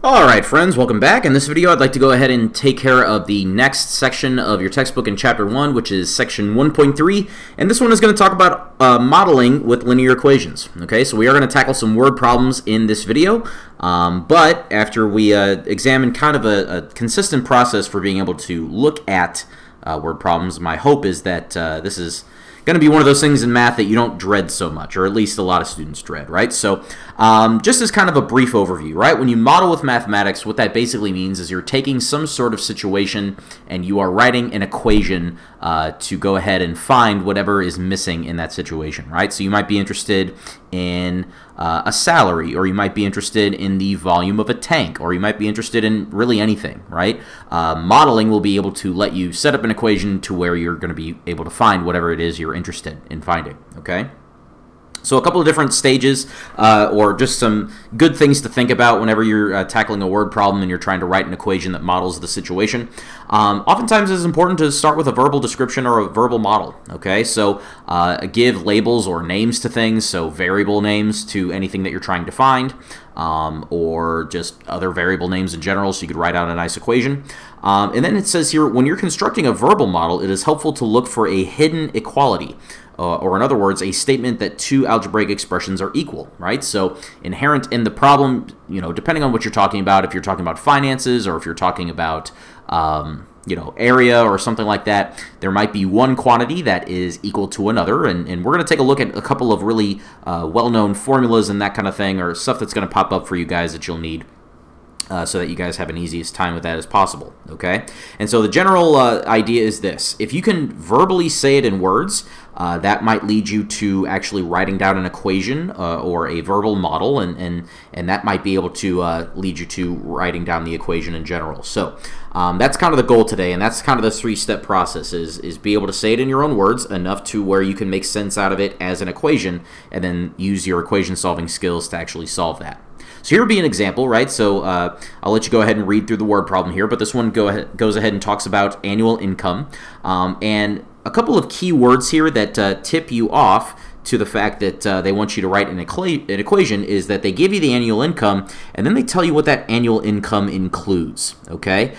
Alright friends, welcome back. In this video I'd like to go ahead and take care of the next section of your textbook in Chapter 1, which is Section 1.3, and this one is going to talk about modeling with linear equations. Okay, so we are going to tackle some word problems in this video, but after we examine kind of a consistent process for being able to look at word problems, my hope is that this is going to be one of those things in math that you don't dread so much, or at least a lot of students dread, right? So just as kind of a brief overview, right? When you model with mathematics, what that basically means is you're taking some sort of situation and you are writing an equation to go ahead and find whatever is missing in that situation, right? So you might be interested in a salary, or you might be interested in the volume of a tank, or you might be interested in really anything, right? Modeling will be able to let you set up an equation to where you're going to be able to find whatever it is you're interested in finding, okay? So a couple of different stages, or just some good things to think about whenever you're tackling a word problem and you're trying to write an equation that models the situation. Oftentimes it's important to start with a verbal description or a verbal model, okay? So give labels or names to things, so variable names to anything that you're trying to find, or just other variable names in general, so you could write out a nice equation. And then it says here, when you're constructing a verbal model, it is helpful to look for a hidden equality. Or in other words, a statement that two algebraic expressions are equal, right? So inherent in the problem, you know, depending on what you're talking about, if you're talking about finances or if you're talking about, you know, area or something like that, there might be one quantity that is equal to another. And we're going to take a look at a couple of really well-known formulas and that kind of thing, or stuff that's going to pop up for you guys that you'll need. So that you guys have an easiest time with that as possible, okay? And so the general idea is this. If you can verbally say it in words, that might lead you to actually writing down an equation or a verbal model, and that might be able to lead you to writing down the equation in general. So that's kind of the goal today, and that's kind of the three-step process, is be able to say it in your own words enough to where you can make sense out of it as an equation, and then use your equation-solving skills to actually solve that. So here would be an example, right? So I'll let you go ahead and read through the word problem here, but this one goes ahead and talks about annual income. And a couple of key words here that tip you off to the fact that they want you to write an equation is that they give you the annual income, and then they tell you what that annual income includes, okay?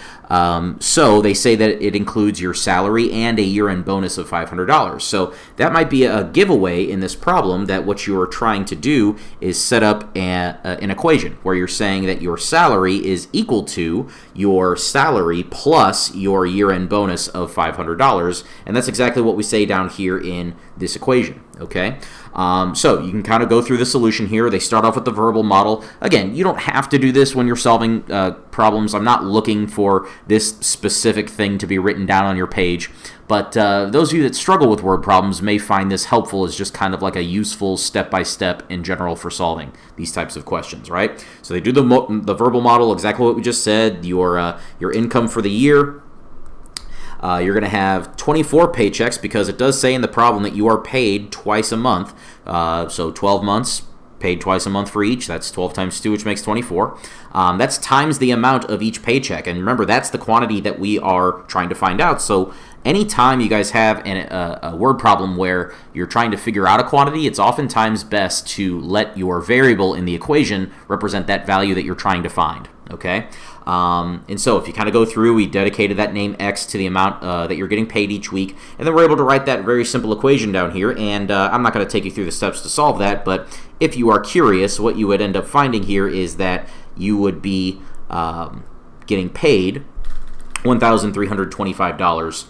So they say that it includes your salary and a year-end bonus of $500. So that might be a giveaway in this problem, that what you're trying to do is set up an equation where you're saying that your salary is equal to your salary plus your year-end bonus of $500, and that's exactly what we say down here in this equation, okay? So you can kind of go through the solution here. They start off with the verbal model. Again, you don't have to do this when you're solving problems. I'm not looking for this specific thing to be written down on your page, but those of you that struggle with word problems may find this helpful as just kind of like a useful step-by-step in general for solving these types of questions, right? So they do the verbal model, exactly what we just said, your income for the year. You're going to have 24 paychecks, because it does say in the problem that you are paid twice a month. So 12 months, paid twice a month for each. That's 12 times 2, which makes 24. That's times the amount of each paycheck. And remember, that's the quantity that we are trying to find out. So anytime you guys have a word problem where you're trying to figure out a quantity, it's oftentimes best to let your variable in the equation represent that value that you're trying to find, okay? And so if you kind of go through, we dedicated that name X to the amount that you're getting paid each week, and then we're able to write that very simple equation down here, and I'm not going to take you through the steps to solve that, but if you are curious, what you would end up finding here is that you would be getting paid $1,325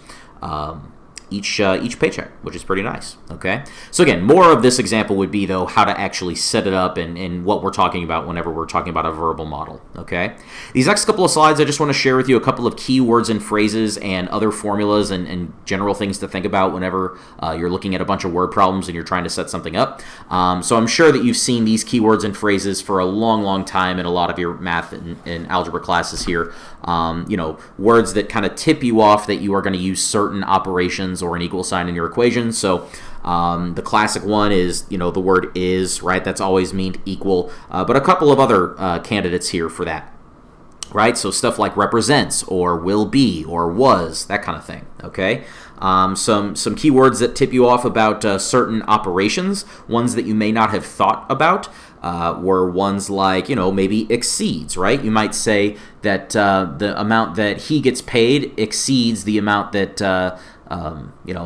each paycheck, which is pretty nice, okay? So again, more of this example would be, though, how to actually set it up and what we're talking about whenever we're talking about a verbal model, okay? These next couple of slides, I just want to share with you a couple of key words and phrases and other formulas and general things to think about whenever you're looking at a bunch of word problems and you're trying to set something up. So I'm sure that you've seen these keywords and phrases for a long, long time in a lot of your math and algebra classes here. You know, words that kind of tip you off that you are going to use certain operations or an equal sign in your equation. So the classic one is, you know, the word is, right? That's always meant equal, but a couple of other candidates here for that, right? So stuff like represents or will be or was, that kind of thing, okay? Some keywords that tip you off about certain operations, ones that you may not have thought about. were ones like, maybe exceeds, right? You might say that the amount that he gets paid exceeds the amount that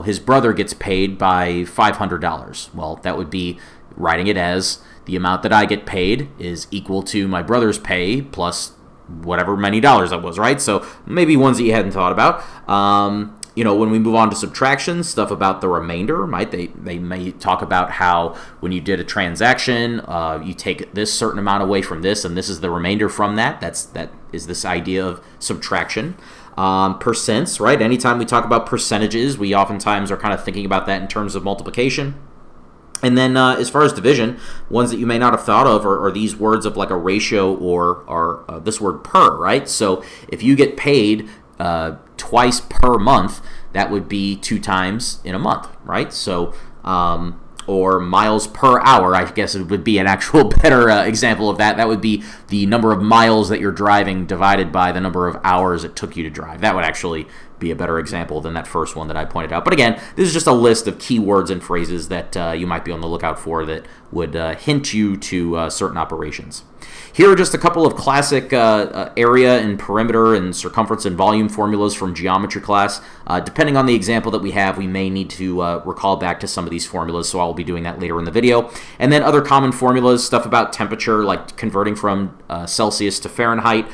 his brother gets paid by $500. Well, that would be writing it as the amount that I get paid is equal to my brother's pay plus whatever many dollars that was, right? So maybe ones that you hadn't thought about. When we move on to subtraction, stuff about the remainder, right? They may talk about how when you did a transaction, you take this certain amount away from this, and this is the remainder from that. That is this idea of subtraction. Percents, right? Anytime we talk about percentages, we oftentimes are kind of thinking about that in terms of multiplication. And then as far as division, ones that you may not have thought of are these words of like a ratio or this word per, right? So if you get paid twice per month, that would be 2 times in a month, right? So, or miles per hour, I guess it would be an actual better example of that. That would be the number of miles that you're driving divided by the number of hours it took you to drive. That would actually be a better example than that first one that I pointed out. But again, this is just a list of keywords and phrases that you might be on the lookout for that would hint you to certain operations. Here are just a couple of classic area and perimeter and circumference and volume formulas from geometry class. Depending on the example that we have, we may need to recall back to some of these formulas, so I'll be doing that later in the video. And then other common formulas, stuff about temperature, like converting from Celsius to Fahrenheit,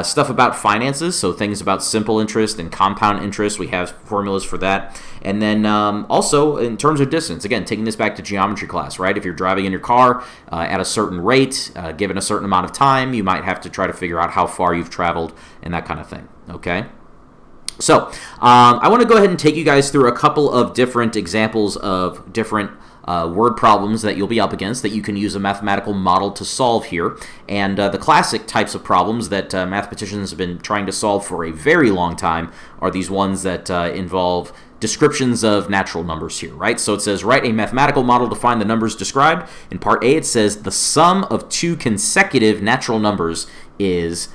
stuff about finances, so things about simple interest and compound interest, we have formulas for that. And then also in terms of distance, again, taking this back to geometry class, right? If you're driving in your car at a certain rate, given a certain amount of time, you might have to try to figure out how far you've traveled and that kind of thing, okay? So I want to go ahead and take you guys through a couple of different examples of different word problems that you'll be up against that you can use a mathematical model to solve here. And the classic types of problems that mathematicians have been trying to solve for a very long time are these ones that involve descriptions of natural numbers here, right? So it says, write a mathematical model to find the numbers described. In part A, it says the sum of 2 consecutive natural numbers is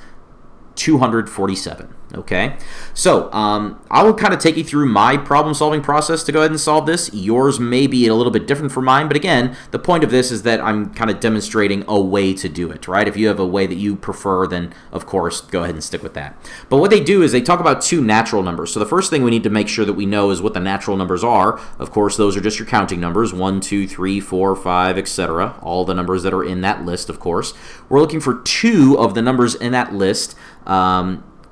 247. Okay, so I will kind of take you through my problem-solving process to go ahead and solve this. Yours may be a little bit different from mine, but again, the point of this is that I'm kind of demonstrating a way to do it, right? If you have a way that you prefer, then of course, go ahead and stick with that. But what they do is they talk about 2 natural numbers. So the first thing we need to make sure that we know is what the natural numbers are. Of course, those are just your counting numbers, 1, 2, 3, 4, 5, etc. All the numbers that are in that list, of course. We're looking for 2 of the numbers in that list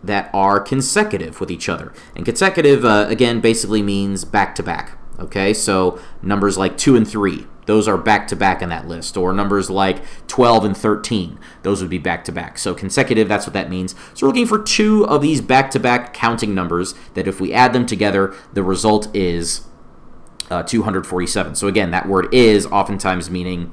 that are consecutive with each other. And consecutive, again, basically means back-to-back. Okay, so numbers like 2 and 3, those are back-to-back in that list. Or numbers like 12 and 13, those would be back-to-back. So consecutive, that's what that means. So we're looking for 2 of these back-to-back counting numbers that if we add them together, the result is 247. So again, that word is oftentimes meaning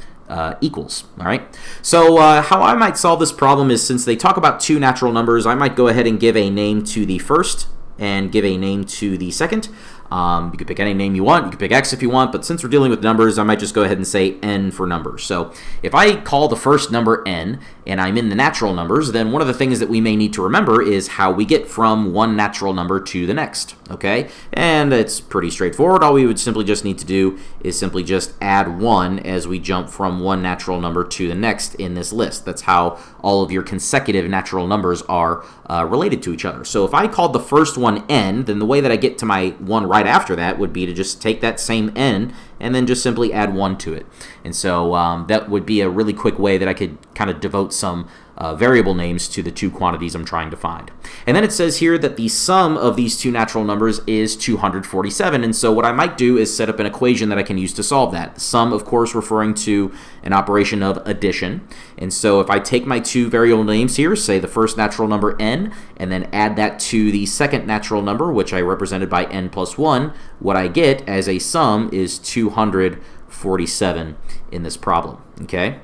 equals, all right? So how I might solve this problem is, since they talk about 2 natural numbers, I might go ahead and give a name to the first and give a name to the second. You could pick any name you want. You could pick X if you want, but since we're dealing with numbers, I might just go ahead and say N for numbers. So if I call the first number N and I'm in the natural numbers, then one of the things that we may need to remember is how we get from one natural number to the next, okay? And it's pretty straightforward. All we would simply just need to do is simply just add 1 as we jump from one natural number to the next in this list. That's how all of your consecutive natural numbers are related to each other. So if I called the first one N, then the way that I get to my one right after that would be to just take that same N and then just simply add 1 to it. And so that would be a really quick way that I could kind of devote some variable names to the 2 quantities I'm trying to find. And then it says here that the sum of these 2 natural numbers is 247. And so what I might do is set up an equation that I can use to solve that. The sum, of course, referring to an operation of addition. And so if I take my 2 variable names here, say the first natural number N, and then add that to the second natural number, which I represented by N plus 1, what I get as a sum is 247 in this problem, okay?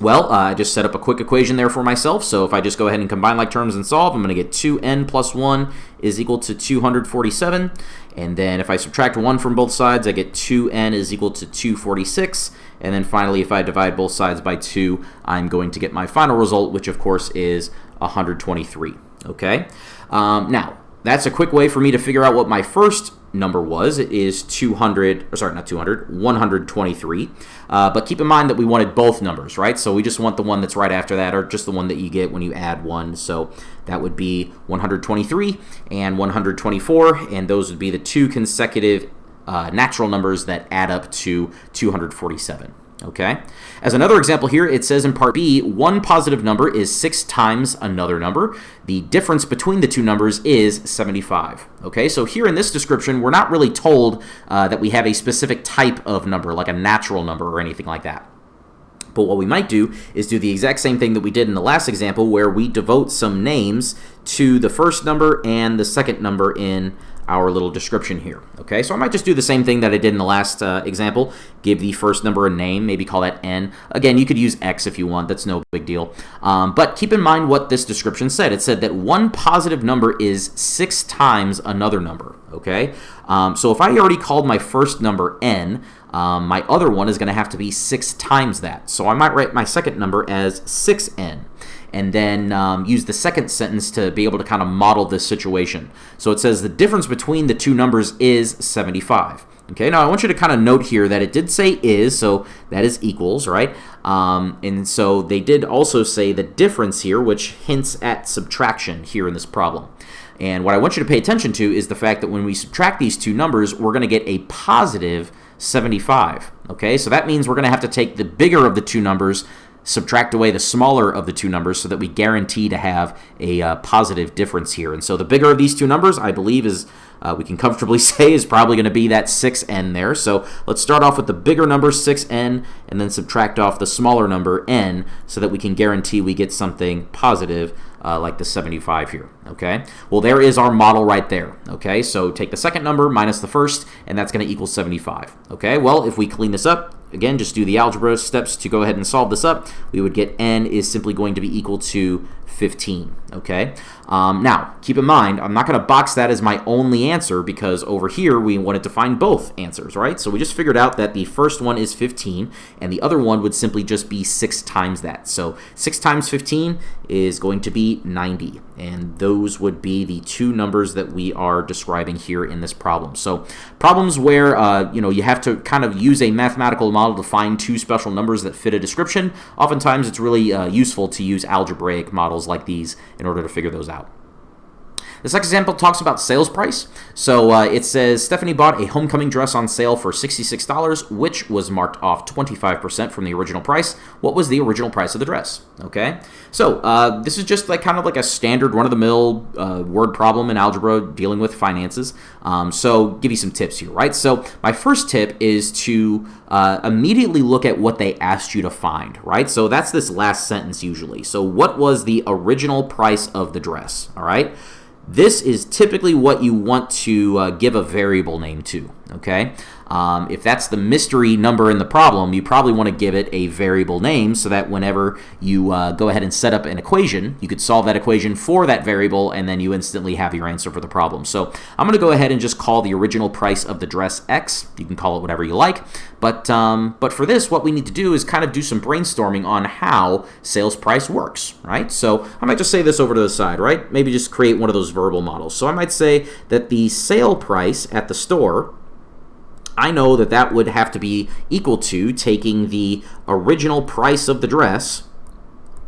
Well, I just set up a quick equation there for myself, so if I just go ahead and combine like terms and solve, I'm going to get 2n plus 1 is equal to 247, and then if I subtract 1 from both sides, I get 2n is equal to 246, and then finally, if I divide both sides by 2, I'm going to get my final result, which of course is 123, okay? Now, that's a quick way for me to figure out what my first number was. It is 123. But keep in mind that we wanted both numbers, right? So we just want the one that's right after that, or just the one that you get when you add 1. So that would be 123 and 124, and those would be the two consecutive natural numbers that add up to 247. Okay. As another example here, it says in part B, one positive number is 6 times another number. The difference between the two numbers is 75. Okay, so here in this description, we're not really told that we have a specific type of number, like a natural number or anything like that. But what we might do is do the exact same thing that we did in the last example, where we devote some names to the first number and the second number in our little description here. Okay, so I might just do the same thing that I did in the last example. Give the first number a name, maybe call that n. Again, you could use x if you want, that's no big deal. But keep in mind what this description said. It said that one positive number is 6 times another number. Okay, so if I already called my first number n, my other one is going to have to be 6 times that. So I might write my second number as 6n. And then use the second sentence to be able to kind of model this situation. So it says the difference between the two numbers is 75. Okay, now I want you to kind of note here that it did say is, so that is equals, right? And so they did also say the difference here, which hints at subtraction here in this problem. And what I want you to pay attention to is the fact that when we subtract these two numbers, we're going to get a positive 75. Okay, so that means we're going to have to take the bigger of the two numbers, subtract away the smaller of the two numbers so that we guarantee to have a positive difference here. And so the bigger of these two numbers, I believe, is we can comfortably say is probably going to be that 6n there. So let's start off with the bigger number, 6n, and then subtract off the smaller number, n, so that we can guarantee we get something positive like the 75 here. Okay, well, there is our model right there. Okay, so take the second number minus the first, and that's going to equal 75. Okay, well, if we clean this up, again, just do the algebra steps to go ahead and solve this up, we would get n is simply going to be equal to 15. Okay, now keep in mind, I'm not going to box that as my only answer because over here we wanted to find both answers, right? So we just figured out that the first one is 15 and the other one would simply just be 6 times that. So 6 times 15 is going to be 90, and those would be the two numbers that we are describing here in this problem. So problems where you have to kind of use a mathematical model to find two special numbers that fit a description, oftentimes it's really useful to use algebraic models like these in order to figure those out. This next example talks about sales price. So it says Stephanie bought a homecoming dress on sale for $66, which was marked off 25% from the original price. What was the original price of the dress? Okay, so this is just like kind of like a standard run-of-the-mill word problem in algebra dealing with finances. So give you some tips here, right? So my first tip is to immediately look at what they asked you to find, right? So that's this last sentence usually. So what was the original price of the dress, all right? This is typically what you want to give a variable name to, okay? If that's the mystery number in the problem, you probably want to give it a variable name so that whenever you go ahead and set up an equation, you could solve that equation for that variable and then you instantly have your answer for the problem. So I'm going to go ahead and just call the original price of the dress X. You can call it whatever you like. But for this, what we need to do is kind of do some brainstorming on how sales price works, right? So I might just say this over to the side, right? Maybe just create one of those verbal models. So I might say that the sale price at the store, I know that that would have to be equal to taking the original price of the dress.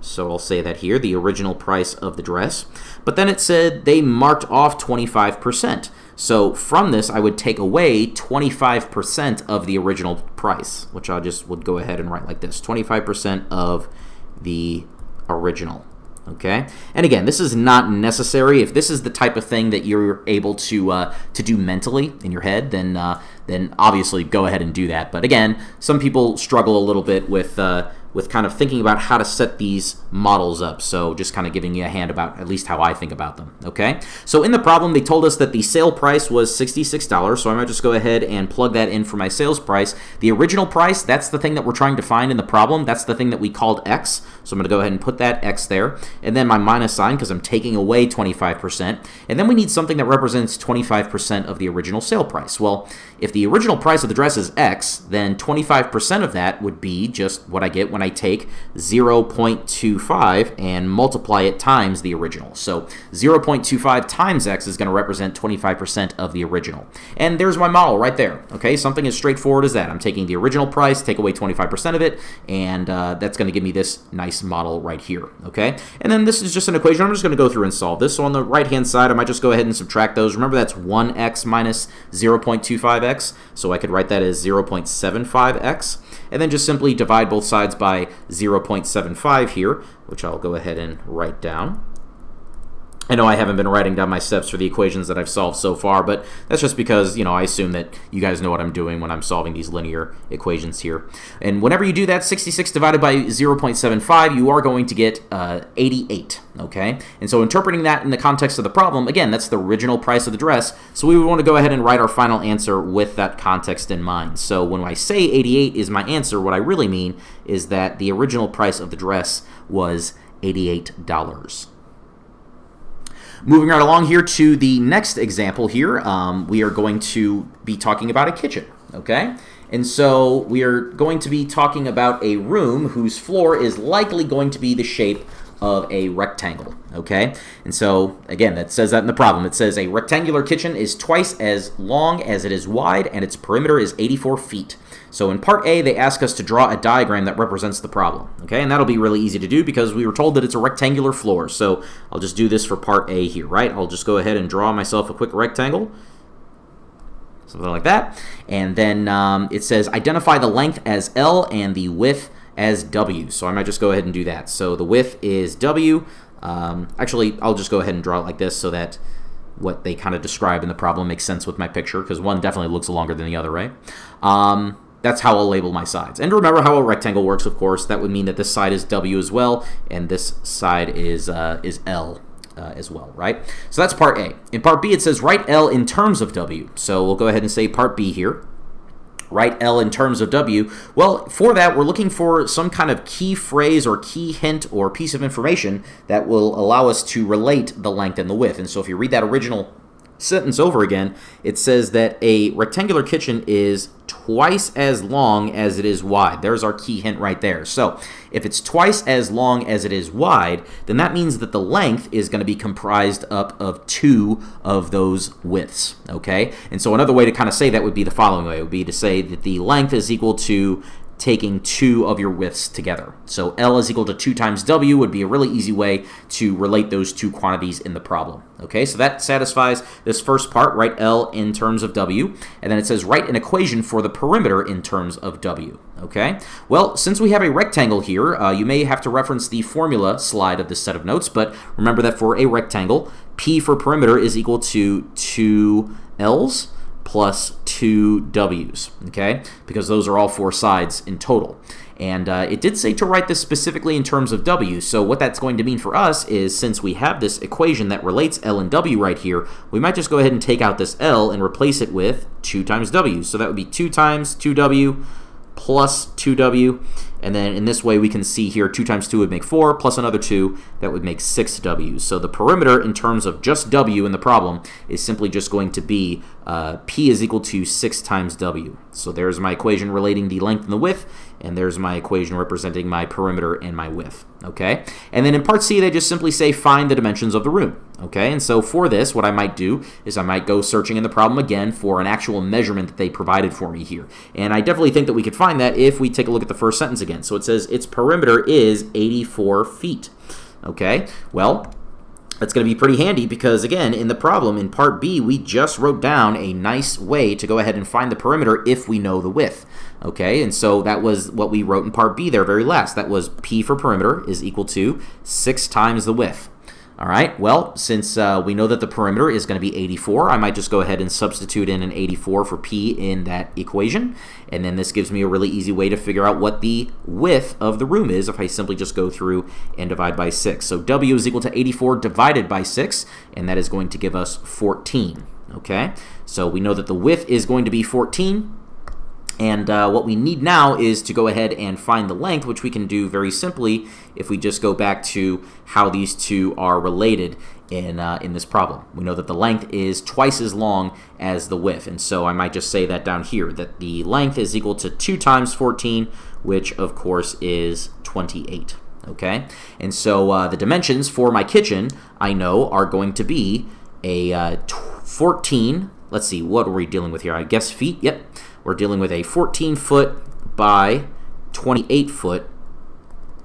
So I'll say that here, the original price of the dress. But then it said they marked off 25%. So from this, I would take away 25% of the original price, which I just would go ahead and write like this, 25% of the original. Okay, and again, this is not necessary. If this is the type of thing that you're able to do mentally in your head, then obviously go ahead and do that. But again, some people struggle a little bit with kind of thinking about how to set these models up. So just kind of giving you a hand about at least how I think about them. Okay, so in the problem, they told us that the sale price was $66. So I might just go ahead and plug that in for my sales price. The original price, that's the thing that we're trying to find in the problem. That's the thing that we called X. So I'm going to go ahead and put that X there. And then my minus sign because I'm taking away 25%. And then we need something that represents 25% of the original sale price. Well, if the original price of the dress is X, then 25% of that would be just what I get when I might take 0.25 and multiply it times the original. So 0.25 times x is going to represent 25% of the original. And there's my model right there. Okay, something as straightforward as that. I'm taking the original price, take away 25% of it, and that's going to give me this nice model right here. Okay, and then this is just an equation. I'm just going to go through and solve this. So on the right-hand side, I might just go ahead and subtract those. Remember, that's 1x minus 0.25x. So I could write that as 0.75x. And then just simply divide both sides by 0.75 here, which I'll go ahead and write down. I know I haven't been writing down my steps for the equations that I've solved so far, but that's just because, I assume that you guys know what I'm doing when I'm solving these linear equations here. And whenever you do that, 66 divided by 0.75, you are going to get 88, okay? And so interpreting that in the context of the problem, again, that's the original price of the dress, so we would want to go ahead and write our final answer with that context in mind. So when I say 88 is my answer, what I really mean is that the original price of the dress was $88. Moving right along here to the next example here, we are going to be talking about a kitchen, okay? And so we are going to be talking about a room whose floor is likely going to be the shape of a rectangle, okay? And so, again, that says that in the problem. It says a rectangular kitchen is twice as long as it is wide, and its perimeter is 84 feet. So in part A, they ask us to draw a diagram that represents the problem, okay? And that'll be really easy to do because we were told that it's a rectangular floor. So I'll just do this for part A here, right? I'll just go ahead and draw myself a quick rectangle, something like that. And then it says identify the length as L and the width as W. So I might just go ahead and do that. So the width is W. Actually, I'll just go ahead and draw it like this so that what they kind of describe in the problem makes sense with my picture, because one definitely looks longer than the other, right? That's how I'll label my sides. And remember how a rectangle works, of course. That would mean that this side is W as well, and this side is L as well, right? So that's part A. In part B, it says write L in terms of W. So we'll go ahead and say part B here. Write L in terms of W. Well, for that, we're looking for some kind of key phrase or key hint or piece of information that will allow us to relate the length and the width. And so if you read that original sentence over again, it says that a rectangular kitchen is twice as long as it is wide. There's our key hint right there. So if it's twice as long as it is wide, then that means that the length is going to be comprised up of two of those widths, okay? And so another way to kind of say that would be the following way. It would be to say that the length is equal to taking two of your widths together. So L is equal to 2 times W would be a really easy way to relate those two quantities in the problem. Okay, so that satisfies this first part, write L in terms of W, and then it says write an equation for the perimeter in terms of W. Okay, well, since we have a rectangle here, you may have to reference the formula slide of this set of notes, but remember that for a rectangle, P for perimeter is equal to 2 L's plus 2 W's, okay? Because those are all 4 sides in total. And it did say to write this specifically in terms of W, so what that's going to mean for us is since we have this equation that relates L and W right here, we might just go ahead and take out this L and replace it with 2 times W. So that would be 2 times 2W plus 2W, and then in this way we can see here 2 times 2 would make 4, plus another 2, that would make 6 W's. So the perimeter in terms of just W in the problem is simply just going to be P is equal to 6 times W. So there's my equation relating the length and the width, and there's my equation representing my perimeter and my width, okay? And then in part C, they just simply say find the dimensions of the room, okay? And so for this, what I might do is I might go searching in the problem again for an actual measurement that they provided for me here. And I definitely think that we could find that if we take a look at the first sentence again. So it says its perimeter is 84 feet, okay? Well, that's going to be pretty handy because, again, in the problem, in part B, we just wrote down a nice way to go ahead and find the perimeter if we know the width, okay? And so that was what we wrote in part B there very last. That was P for perimeter is equal to 6 times the width. All right, well, since we know that the perimeter is going to be 84, I might just go ahead and substitute in an 84 for P in that equation, and then this gives me a really easy way to figure out what the width of the room is if I simply just go through and divide by 6. So W is equal to 84 divided by 6, and that is going to give us 14, okay? So we know that the width is going to be 14, And what we need now is to go ahead and find the length, which we can do very simply if we just go back to how these two are related in this problem. We know that the length is twice as long as the width, and so I might just say that down here, that the length is equal to 2 times 14, which of course is 28. Okay, and so the dimensions for my kitchen, I know, are going to be a 14. Let's see, what are we dealing with here? I guess feet. Yep. We're dealing with a 14-foot by 28-foot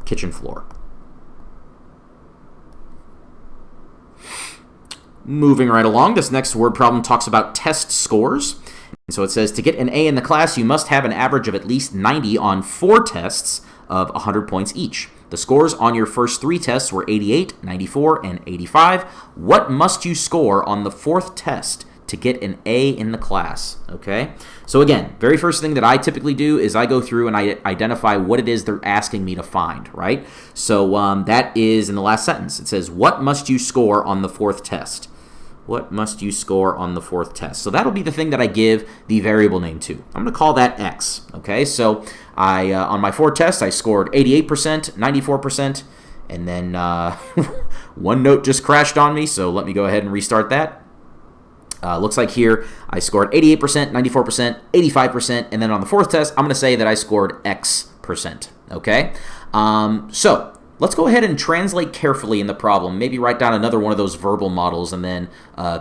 kitchen floor. Moving right along, this next word problem talks about test scores. And so it says, to get an A in the class, you must have an average of at least 90 on 4 tests of 100 points each. The scores on your first 3 tests were 88, 94, and 85. What must you score on the 4th test to get an A in the class? Okay, so again, very first thing that I typically do is I go through and I identify what it is they're asking me to find, right? So that is in the last sentence. It says, what must you score on the 4th test? What must you score on the 4th test? So that'll be the thing that I give the variable name to. I'm going to call that X. Okay, so I on my 4th test, I scored 88%, 94%, and then one note just crashed on me, so let me go ahead and restart that. Looks like here I scored 88%, 94%, 85%, and then on the 4th test, I'm going to say that I scored X%. Okay, so let's go ahead and translate carefully in the problem. Maybe write down another one of those verbal models and then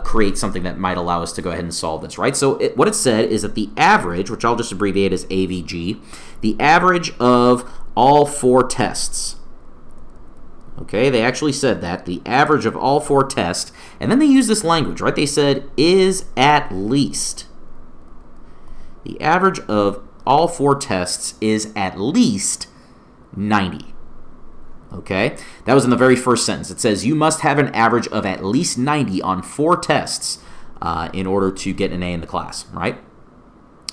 create something that might allow us to go ahead and solve this, right? So what it said is that the average, which I'll just abbreviate as AVG, the average of all 4 tests. Okay, they actually said that, the average of all 4 tests, and then they used this language, right? They said, is at least. The average of all 4 tests is at least 90. Okay, that was in the very first sentence. It says, you must have an average of at least 90 on 4 tests in order to get an A in the class, right?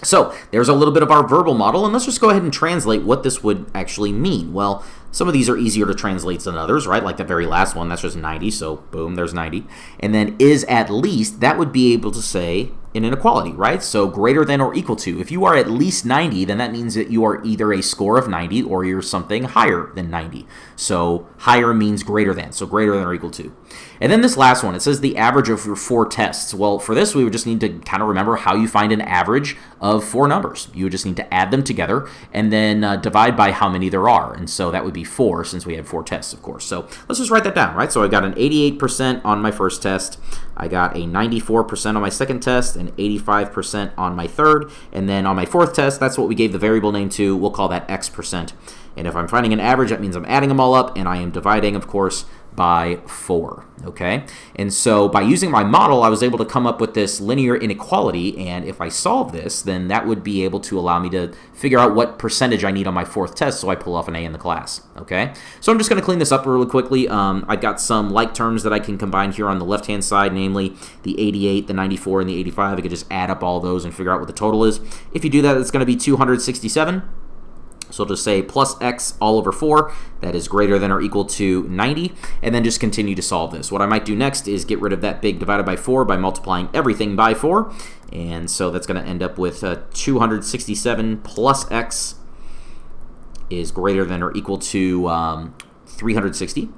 So there's a little bit of our verbal model, and let's just go ahead and translate what this would actually mean. Well, some of these are easier to translate than others, right? Like the very last one, that's just 90, so boom, there's 90. And then is at least, that would be able to say an inequality, right? So greater than or equal to. If you are at least 90, then that means that you are either a score of 90 or you're something higher than 90. So higher means greater than, so greater than or equal to. And then this last one, it says the average of your 4 tests. Well, for this, we would just need to kind of remember how you find an average of 4 numbers. You would just need to add them together and then divide by how many there are. And so that would be 4 since we had 4 tests, of course. So let's just write that down, right? So I got an 88% on my first test. I got a 94% on my second test and 85% on my third. And then on my 4th test, that's what we gave the variable name to. We'll call that X%. And if I'm finding an average, that means I'm adding them all up, and I am dividing, of course, by 4, okay? And so by using my model, I was able to come up with this linear inequality, and if I solve this, then that would be able to allow me to figure out what percentage I need on my 4th test so I pull off an A in the class, okay? So I'm just going to clean this up really quickly. I've got some like terms that I can combine here on the left-hand side, namely the 88, the 94, and the 85. I could just add up all those and figure out what the total is. If you do that, it's going to be 267. So I'll just say plus X all over 4, that is greater than or equal to 90, and then just continue to solve this. What I might do next is get rid of that big divided by 4 by multiplying everything by 4, and so that's going to end up with 267 plus X is greater than or equal to 360.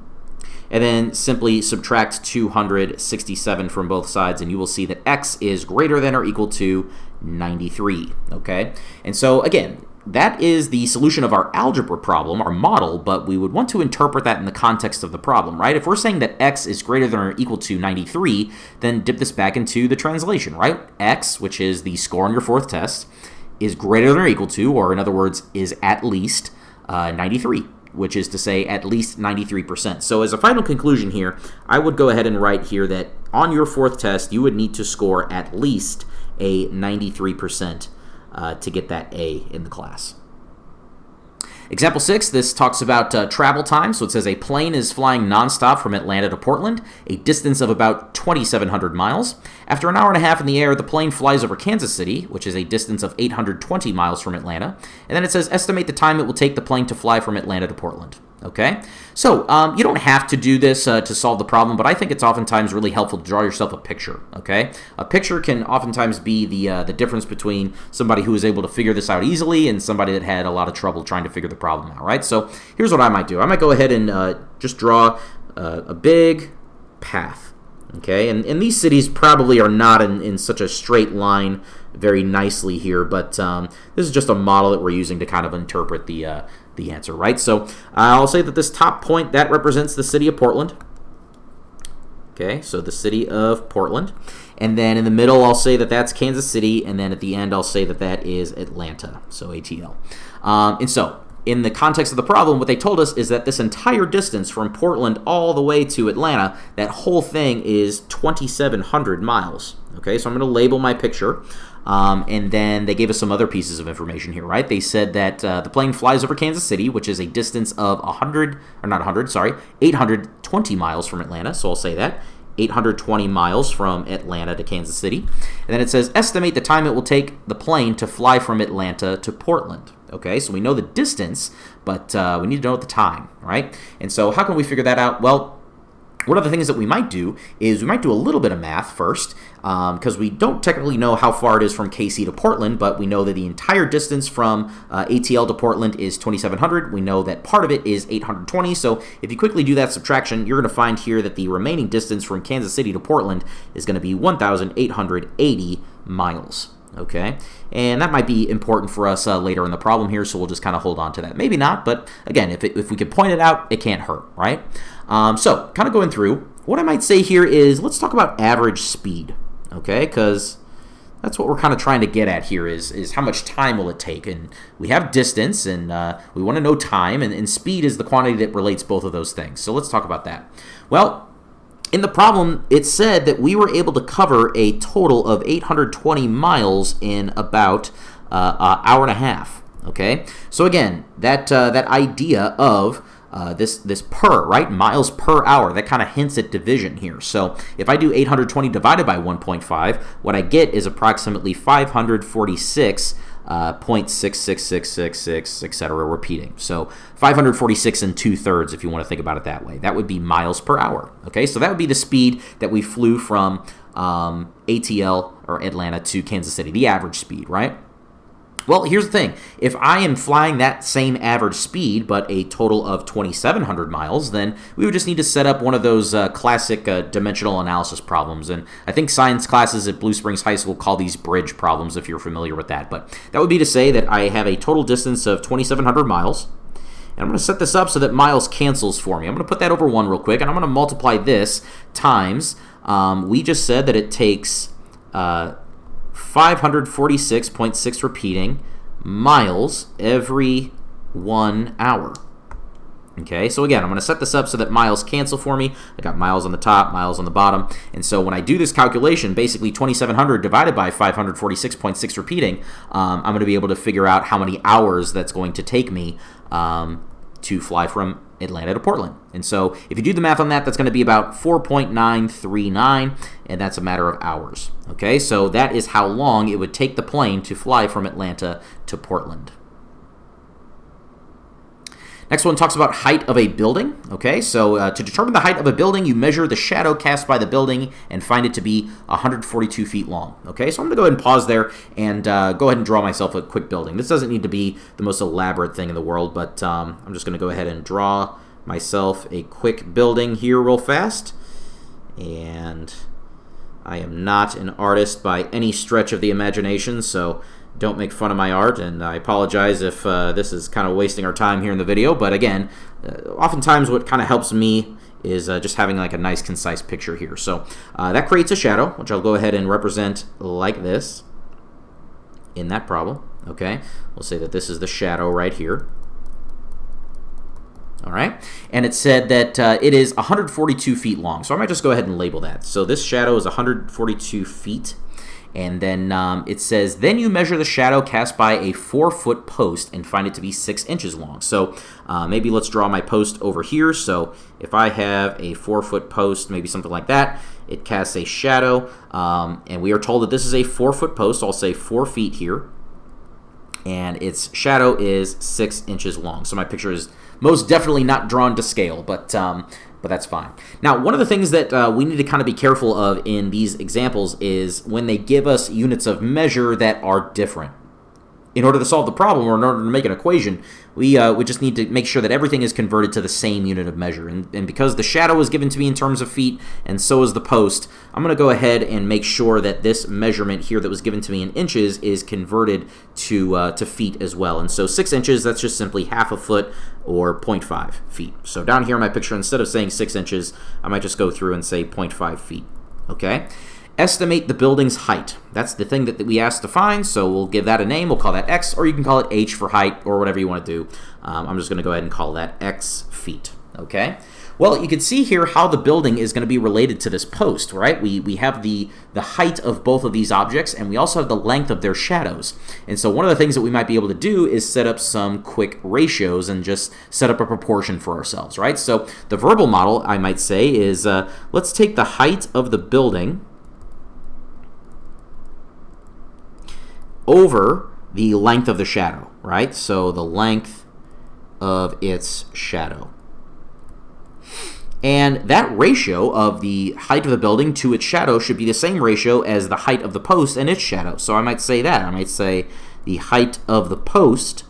And then simply subtract 267 from both sides, and you will see that X is greater than or equal to 93, okay? And so, again, that is the solution of our algebra problem, our model, but we would want to interpret that in the context of the problem, right? If we're saying that X is greater than or equal to 93, then dip this back into the translation, right? X, which is the score on your 4th test, is greater than or equal to, or in other words, is at least 93, which is to say at least 93%. So as a final conclusion here, I would go ahead and write here that on your 4th test, you would need to score at least a 93% to get that A in the class. Example 6, this talks about travel time. So it says a plane is flying nonstop from Atlanta to Portland, a distance of about 2,700 miles. After an hour and a half in the air, the plane flies over Kansas City, which is a distance of 820 miles from Atlanta. And then it says estimate the time it will take the plane to fly from Atlanta to Portland. Okay, so you don't have to do this to solve the problem, but I think it's oftentimes really helpful to draw yourself a picture. Okay, a picture can oftentimes be the difference between somebody who was able to figure this out easily and somebody that had a lot of trouble trying to figure the problem out. Right. So here's what I might do. I might go ahead and just draw a big path. Okay, and these cities probably are not in such a straight line very nicely here, but this is just a model that we're using to kind of interpret the answer, right? So I'll say that this top point, that represents the city of Portland. Okay, so the city of Portland. And then in the middle, I'll say that that's Kansas City, and then at the end, I'll say that that is Atlanta, so ATL. And so in the context of the problem, what they told us is that this entire distance from Portland all the way to Atlanta, that whole thing is 2,700 miles. Okay, so I'm going to label my picture. And then they gave us some other pieces of information here, right? They said that the plane flies over Kansas City, which is a distance of 820 miles from Atlanta. So I'll say that. 820 miles from Atlanta to Kansas City. And then it says, estimate the time it will take the plane to fly from Atlanta to Portland. Okay, so we know the distance, but we need to know the time, right? And so how can we figure that out? Well, one of the things that we might do is we might do a little bit of math first, because we don't technically know how far it is from KC to Portland, but we know that the entire distance from ATL to Portland is 2,700. We know that part of it is 820, so if you quickly do that subtraction, you're going to find here that the remaining distance from Kansas City to Portland is going to be 1,880 miles. Okay, and that might be important for us later in the problem here, so we'll just kind of hold on to that. Maybe not, but again, if we could point it out, it can't hurt, right? So kind of going through, what I might say here is let's talk about average speed, okay? Because that's what we're kind of trying to get at here is how much time will it take? And we have distance, and we want to know time, and speed is the quantity that relates both of those things. So let's talk about that. Well, in the problem, it said that we were able to cover a total of 820 miles in about an hour and a half. Okay, so again, that idea of this per, right, miles per hour, that kind of hints at division here. So if I do 820 divided by 1.5, what I get is approximately 546. 0.66666, etc., repeating. So 546 and 2/3 if you want to think about it that way. That would be miles per hour. Okay, so that would be the speed that we flew from ATL or Atlanta to Kansas City, the average speed, right? Well, here's the thing. If I am flying that same average speed, but a total of 2,700 miles, then we would just need to set up one of those classic dimensional analysis problems. And I think science classes at Blue Springs High School call these bridge problems, if you're familiar with that. But that would be to say that I have a total distance of 2,700 miles. And I'm going to set this up so that miles cancels for me. I'm going to put that over 1 real quick, and I'm going to multiply this times. We just said that it takes 546.6 repeating miles every 1 hour. Okay, so again, I'm going to set this up so that miles cancel for me. I got miles on the top, miles on the bottom. And so when I do this calculation, basically 2,700 divided by 546.6 repeating, I'm going to be able to figure out how many hours that's going to take me to fly from Atlanta to Portland. And so if you do the math on that, that's going to be about 4.939, and that's a matter of hours. Okay, so that is how long it would take the plane to fly from Atlanta to Portland. Next one talks about height of a building. Okay, so to determine the height of a building, you measure the shadow cast by the building and find it to be 142 feet long. Okay, so I'm going to go ahead and pause there and go ahead and draw myself a quick building. This doesn't need to be the most elaborate thing in the world, but I'm just going to go ahead and draw myself a quick building here real fast. And I am not an artist by any stretch of the imagination, so don't make fun of my art, and I apologize if this is kind of wasting our time here in the video, but again, oftentimes what kind of helps me is just having like a nice concise picture here. So that creates a shadow, which I'll go ahead and represent like this in that problem. Okay, we'll say that this is the shadow right here. All right, and it said that it is 142 feet long, so I might just go ahead and label that. So this shadow is 142 feet. And then it says, then you measure the shadow cast by a 4-foot post and find it to be 6 inches long. So maybe let's draw my post over here. So if I have a 4-foot post, maybe something like that, it casts a shadow. And we are told that this is a 4-foot post. So I'll say 4 feet here. And its shadow is 6 inches long. So my picture is Most definitely not drawn to scale, but that's fine. Now, one of the things that we need to kind of be careful of in these examples is when they give us units of measure that are different. In order to solve the problem, or in order to make an equation, we just need to make sure that everything is converted to the same unit of measure. And because the shadow is given to me in terms of feet, and so is the post, I'm going to go ahead and make sure that this measurement here that was given to me in inches is converted to feet as well. And so 6 inches, that's just simply half a foot, or 0.5 feet. So down here in my picture, instead of saying 6 inches, I might just go through and say 0.5 feet. Okay? Estimate the building's height. That's the thing that we asked to find, so we'll give that a name. We'll call that X, or you can call it H for height, or whatever you want to do. I'm just going to go ahead and call that X feet. Okay? Well, you can see here how the building is going to be related to this post, right? We have the height of both of these objects, and we also have the length of their shadows. And so one of the things that we might be able to do is set up some quick ratios and just set up a proportion for ourselves, right? So the verbal model, I might say, is let's take the height of the building over the length of the shadow, right? So the length of its shadow. And that ratio of the height of the building to its shadow should be the same ratio as the height of the post and its shadow. So I might say that. I might say the height of the post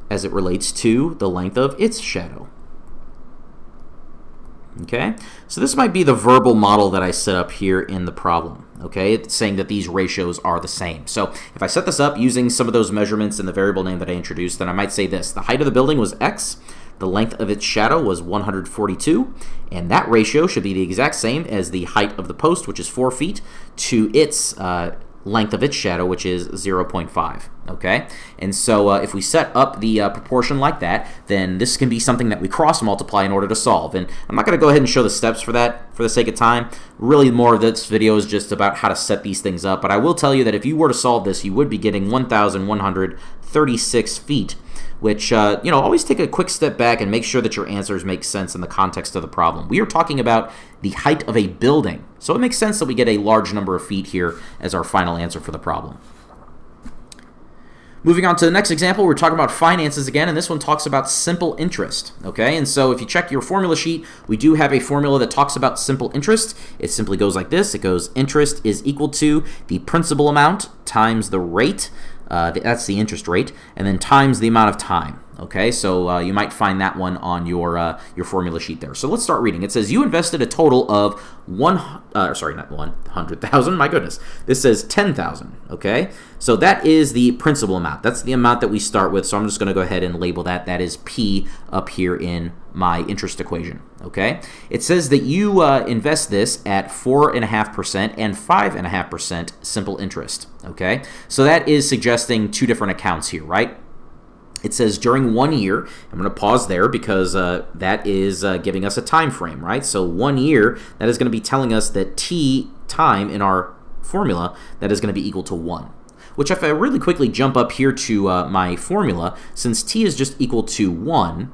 as it relates to the length of its shadow. Okay, so this might be the verbal model that I set up here in the problem. Okay, it's saying that these ratios are the same. So if I set this up using some of those measurements in the variable name that I introduced, then I might say this. The height of the building was X, the length of its shadow was 142, and that ratio should be the exact same as the height of the post, which is 4 feet, to its length of its shadow, which is 0.5. Okay, and so if we set up the proportion like that, then this can be something that we cross multiply in order to solve. And I'm not going to go ahead and show the steps for that for the sake of time. Really, more of this video is just about how to set these things up. But I will tell you that if you were to solve this, you would be getting 1,136 feet. Which, always take a quick step back and make sure that your answers make sense in the context of the problem. We are talking about the height of a building, so it makes sense that we get a large number of feet here as our final answer for the problem. Moving on to the next example, we're talking about finances again, and this one talks about simple interest, okay? And so if you check your formula sheet, we do have a formula that talks about simple interest. It simply goes like this. It goes interest is equal to the principal amount times the rate, that's the interest rate, and then times the amount of time. Okay, so you might find that one on your formula sheet there. So let's start reading. It says you invested a total of not 100,000. My goodness, this says 10,000. Okay, so that is the principal amount. That's the amount that we start with. So I'm just going to go ahead and label that. That is P up here in my interest equation. Okay, it says that you invest this at 4.5% and 5.5% simple interest. Okay, so that is suggesting two different accounts here, right? It says during 1 year. I'm going to pause there because that is giving us a time frame, right? So 1 year, that is going to be telling us that t time in our formula, that is going to be equal to 1. Which if I really quickly jump up here to my formula, since t is just equal to 1,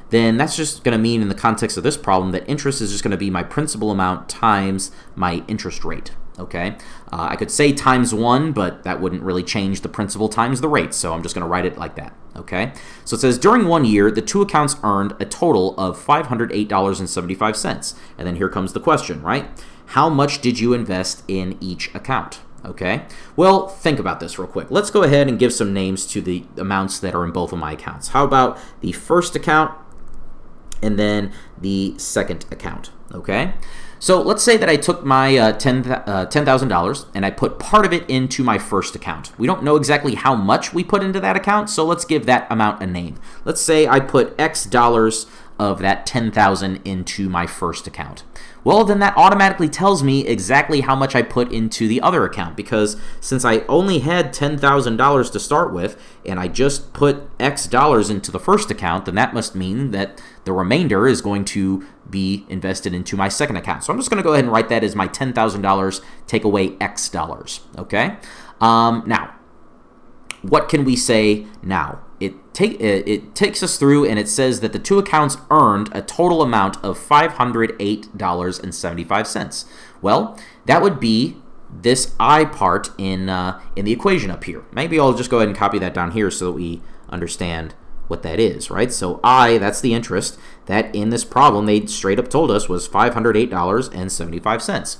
then that's just going to mean in the context of this problem that interest is just going to be my principal amount times my interest rate. Okay, I could say times 1, but that wouldn't really change the principal times the rate, so I'm just going to write it like that. Okay, so it says during 1 year, the two accounts earned a total of $508.75. And then here comes the question, right? How much did you invest in each account? Okay, well, think about this real quick. Let's go ahead and give some names to the amounts that are in both of my accounts. How about the first account and then the second account? Okay, so let's say that I took my $10,000 and I put part of it into my first account. We don't know exactly how much we put into that account, so let's give that amount a name. Let's say I put X dollars of that $10,000 into my first account. Well, then that automatically tells me exactly how much I put into the other account, because since I only had $10,000 to start with and I just put X dollars into the first account, then that must mean that the remainder is going to be invested into my second account. So I'm just going to go ahead and write that as my $10,000 take away X dollars. Okay. Now, what can we say now? It takes us through and it says that the two accounts earned a total amount of $508.75. Well, that would be this I part in the equation up here. Maybe I'll just go ahead and copy that down here so that we understand what that is, right? So I, that's the interest that in this problem they straight up told us was $508.75.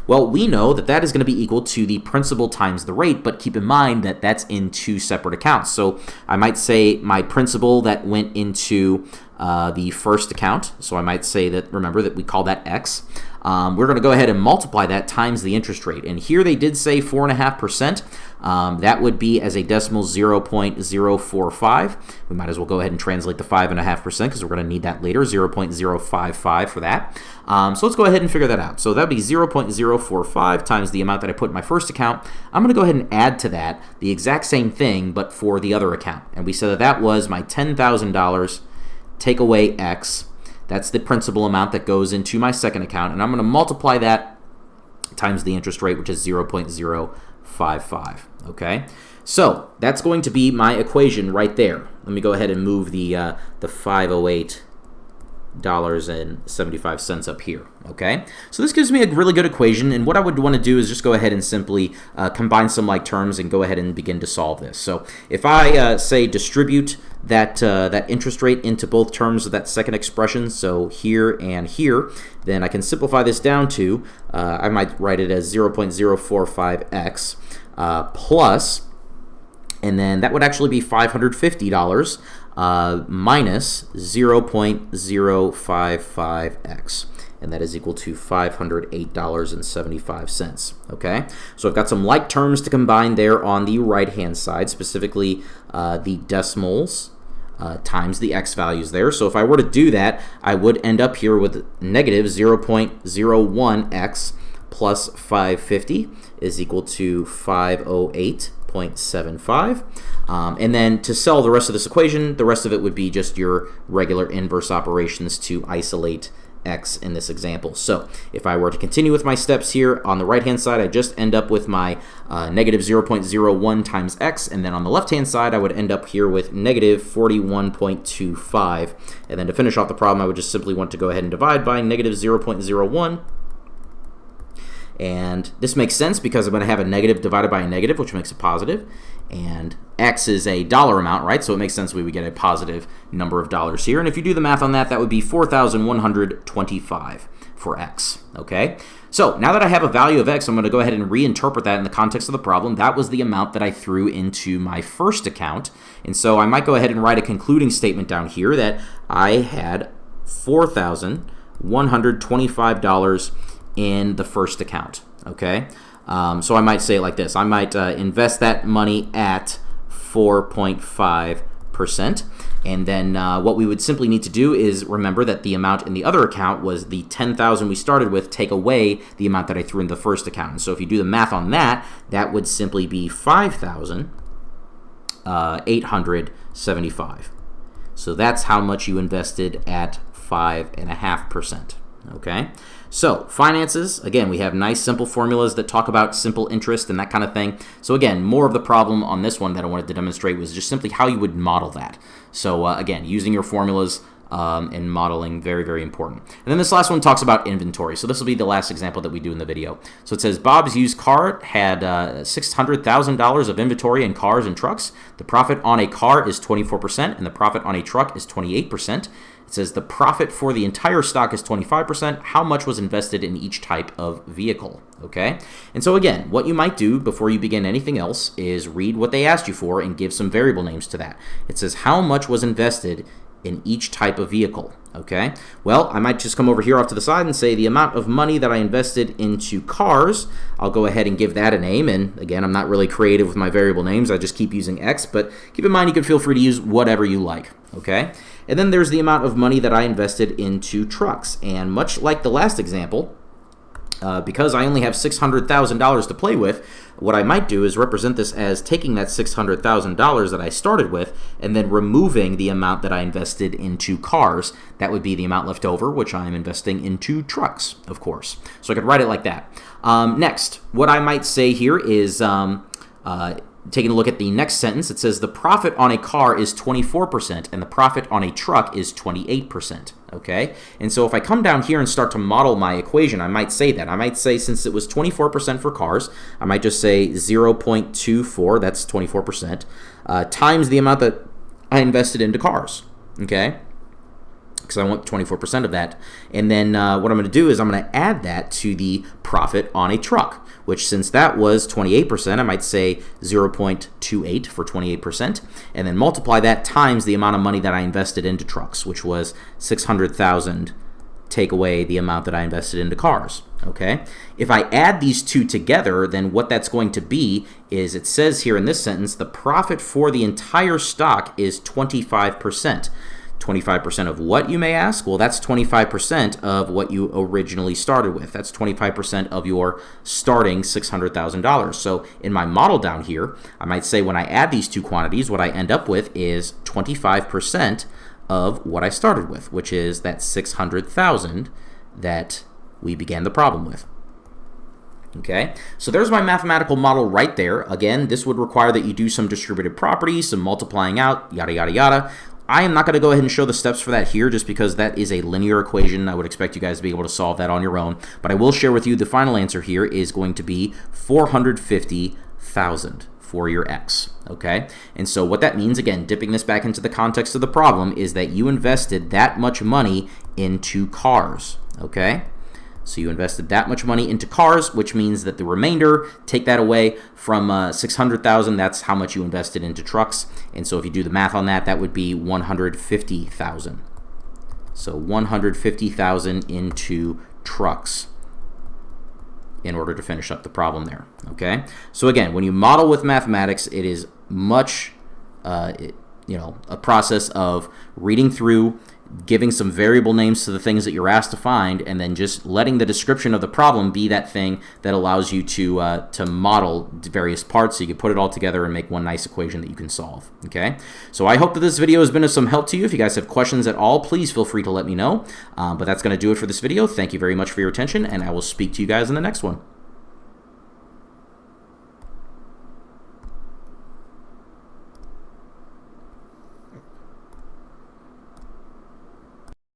Well, we know that that is going to be equal to the principal times the rate, but keep in mind that that's in two separate accounts. So I might say my principal that went into the first account, so I might say that, remember that we call that X. We're going to go ahead and multiply that times the interest rate. And here they did say 4.5%. That would be as a decimal 0.045. We might as well go ahead and translate the 5.5% because we're going to need that later, 0.055 for that. So let's go ahead and figure that out. So that would be 0.045 times the amount that I put in my first account. I'm going to go ahead and add to that the exact same thing, but for the other account. And we said that that was my $10,000 take away X. That's the principal amount that goes into my second account, and I'm going to multiply that times the interest rate, which is 0.055, okay? So that's going to be my equation right there. Let me go ahead and move the $508.75 up here, okay? So this gives me a really good equation, and what I would want to do is just go ahead and simply combine some like terms and go ahead and begin to solve this. So if I say distribute that interest rate into both terms of that second expression, so here and here, then I can simplify this down to, I might write it as 0.045x plus, and then that would actually be $550 minus 0.055x. And that is equal to $508.75, okay? So I've got some like terms to combine there on the right-hand side, specifically the decimals times the x values there. So if I were to do that, I would end up here with negative 0.01x plus 550 is equal to 508.75. And then to solve the rest of this equation, the rest of it would be just your regular inverse operations to isolate x in this example. So if I were to continue with my steps here on the right hand side, I just end up with my negative 0.01 times x, and then on the left hand side I would end up here with negative 41.25, and then to finish off the problem I would just simply want to go ahead and divide by negative 0.01. And this makes sense because I'm going to have a negative divided by a negative, which makes it positive. And x is a dollar amount, right? So it makes sense we would get a positive number of dollars here. And if you do the math on that, that would be 4,125 for x, okay? So now that I have a value of x, I'm going to go ahead and reinterpret that in the context of the problem. That was the amount that I threw into my first account. And so I might go ahead and write a concluding statement down here that I had $4,125 in the first account, okay? So I might say it like this. I might invest that money at 4.5%. And then what we would simply need to do is remember that the amount in the other account was the $10,000 we started with, take away the amount that I threw in the first account. And so if you do the math on that, that would simply be $5,875. So that's how much you invested at 5.5%, okay? So finances, again, we have nice simple formulas that talk about simple interest and that kind of thing. So again, more of the problem on this one that I wanted to demonstrate was just simply how you would model that. So again, using your formulas and modeling, very, very important. And then this last one talks about inventory. So this will be the last example that we do in the video. So it says Bob's used car had $600,000 of inventory in cars and trucks. The profit on a car is 24% and the profit on a truck is 28%. It says the profit for the entire stock is 25%. How much was invested in each type of vehicle? Okay? And so again, what you might do before you begin anything else is read what they asked you for and give some variable names to that. It says how much was invested in each type of vehicle. Okay? Well, I might just come over here off to the side and say the amount of money that I invested into cars, I'll go ahead and give that a name. And again, I'm not really creative with my variable names. I just keep using X, but keep in mind you can feel free to use whatever you like. Okay? And then there's the amount of money that I invested into trucks. And much like the last example, because I only have $600,000 to play with, what I might do is represent this as taking that $600,000 that I started with and then removing the amount that I invested into cars. That would be the amount left over, which I'm investing into trucks, of course. So I could write it like that. Next, what I might say here is taking a look at the next sentence. It says the profit on a car is 24% and the profit on a truck is 28%. Okay? And so if I come down here and start to model my equation, I might say that. I might say since it was 24% for cars, I might just say 0.24, that's 24%, times the amount that I invested into cars, okay? Because I want 24% of that. And then what I'm going to do is I'm going to add that to the profit on a truck, which since that was 28%, I might say 0.28 for 28%, and then multiply that times the amount of money that I invested into trucks, which was 600,000, take away the amount that I invested into cars, okay? If I add these two together, then what that's going to be is, it says here in this sentence, the profit for the entire stock is 25%. 25% of what, you may ask? Well, that's 25% of what you originally started with. That's 25% of your starting $600,000. So in my model down here, I might say when I add these two quantities, what I end up with is 25% of what I started with, which is that 600,000 that we began the problem with. Okay, so there's my mathematical model right there. Again, this would require that you do some distributed properties, some multiplying out, yada, yada, yada. I am not going to go ahead and show the steps for that here just because that is a linear equation. I would expect you guys to be able to solve that on your own. But I will share with you the final answer here is going to be 450,000 for your X. Okay? And so what that means, again, dipping this back into the context of the problem, is that you invested that much money into cars. Okay? So you invested that much money into cars, which means that the remainder, take that away from 600,000, that's how much you invested into trucks. And so if you do the math on that, that would be 150,000. So 150,000 into trucks in order to finish up the problem there, okay? So again, when you model with mathematics, it is much, a process of reading through, giving some variable names to the things that you're asked to find, and then just letting the description of the problem be that thing that allows you to model various parts so you can put it all together and make one nice equation that you can solve. Okay, so I hope that this video has been of some help to you. If you guys have questions at all, please feel free to let me know. But that's going to do it for this video. Thank you very much for your attention, and I will speak to you guys in the next one.